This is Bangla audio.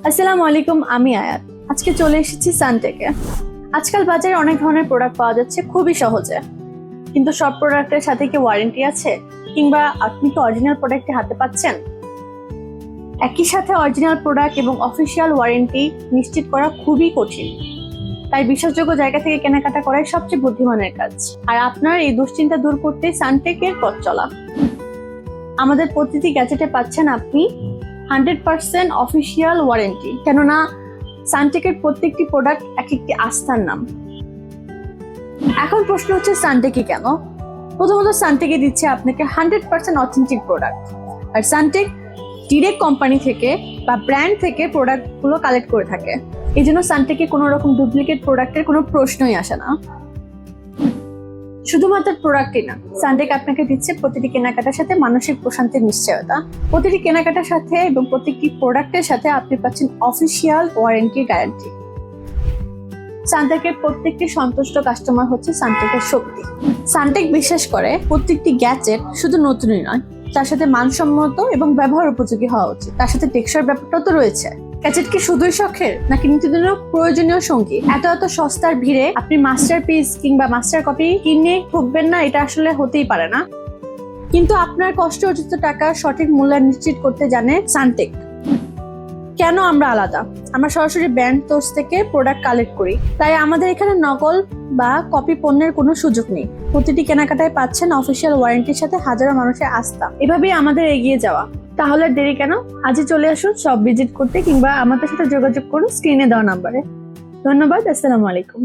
আসসালামু আলাইকুম, আমি আয়াত। আজকে চলে এসেছি সানটেকে। আজকাল বাজারে অনেক ধরনের প্রোডাক্ট পাওয়া যাচ্ছে খুবই সহজে, কিন্তু সব প্রোডাক্টের সাথে কি ওয়ারেন্টি আছে, কিংবা আপনি কি অরিজিনাল প্রোডাক্টটি হাতে পাচ্ছেন? একই সাথে অরিজিনাল প্রোডাক্ট এবং অফিসিয়াল ওয়ারেন্টি নিশ্চিত করা খুবই কঠিন। তাই বিশ্বাসযোগ্য জায়গা থেকে কেনাকাটা করাই সবচেয়ে বুদ্ধিমানের কাজ। আর আপনার এই দুশ্চিন্তা দূর করতে সানটেকের পথ চলা। আমাদের প্রতিটি গ্যাজেটে পাচ্ছেন আপনি 100% অফিসিয়াল ওয়ারেন্টি, কেননা সানটেকের প্রত্যেকটি প্রোডাক্ট এক একটি আস্থার নাম। এখন প্রশ্ন হচ্ছে সানটেকে কেন? প্রথমত সানটেকে দিচ্ছে আপনাকে 100% অথেন্টিক প্রোডাক্ট। আর সানটেক ডিরেক্ট কোম্পানি থেকে বা ব্র্যান্ড থেকে প্রোডাক্টগুলো কালেক্ট করে থাকে, এই জন্য সানটেকে কোনো রকম ডুপ্লিকেট প্রোডাক্টের কোনো প্রশ্নই আসে না। শুধুমাত্র প্রোডাক্টই না, সানটেক আপনাকে দিচ্ছে প্রতিটি কেনাকাটার সাথে মানসিক প্রশান্তির নিশ্চয়তা। প্রতিটি কেনাকাটার সাথে এবং প্রত্যেকটি প্রোডাক্টের সাথে আপনি পাচ্ছেন অফিসিয়াল ওয়ারেন্টি গ্যারান্টি। সানটেকের প্রত্যেকটি সন্তুষ্ট কাস্টমার হচ্ছে সানটেকের শক্তি। সানটেক বিশ্বাস করে প্রত্যেকটি গ্যাজেট শুধু নতুনই নয়, তার সাথে মানসম্মত এবং ব্যবহার উপযোগী হওয়া উচিত। তার সাথে টেকসই ব্যাপারটা তো রয়েছে। গ্যাজেট কি শুধুই শখের, নাকি নিত্যদিনের প্রয়োজনীয় সঙ্গী? এত সস্তার ভিড়ে আপনি মাস্টারপিস কিংবা মাস্টার কপি কিনে ঠকবেন না, এটা আসলে হতেই পারে না। কিন্তু আপনার কষ্ট অর্জিত টাকার সঠিক মূল্য নিশ্চিত করতে জানে সানটেক। কেন আমরা আলাদা? আমরা সরাসরি ব্র্যান্ড সোর্স থেকে প্রোডাক্ট কালেক্ট করি, তাই আমাদের এখানে নকল বা কপি পণ্যের কোনো সুযোগ নেই। প্রতিটি কেনাকাটায় পাচ্ছেন অফিসিয়াল ওয়ারেন্টির সাথে হাজারো মানুষের আস্থা। এভাবেই আমাদের এগিয়ে যাওয়া। তাহলে দেরি কেন? আজই চলে আসুন সব ভিজিট করতে, কিংবা আমাদের সাথে যোগাযোগ করুন স্ক্রিনে দেওয়া নাম্বারে। ধন্যবাদ। আসসালামু আলাইকুম।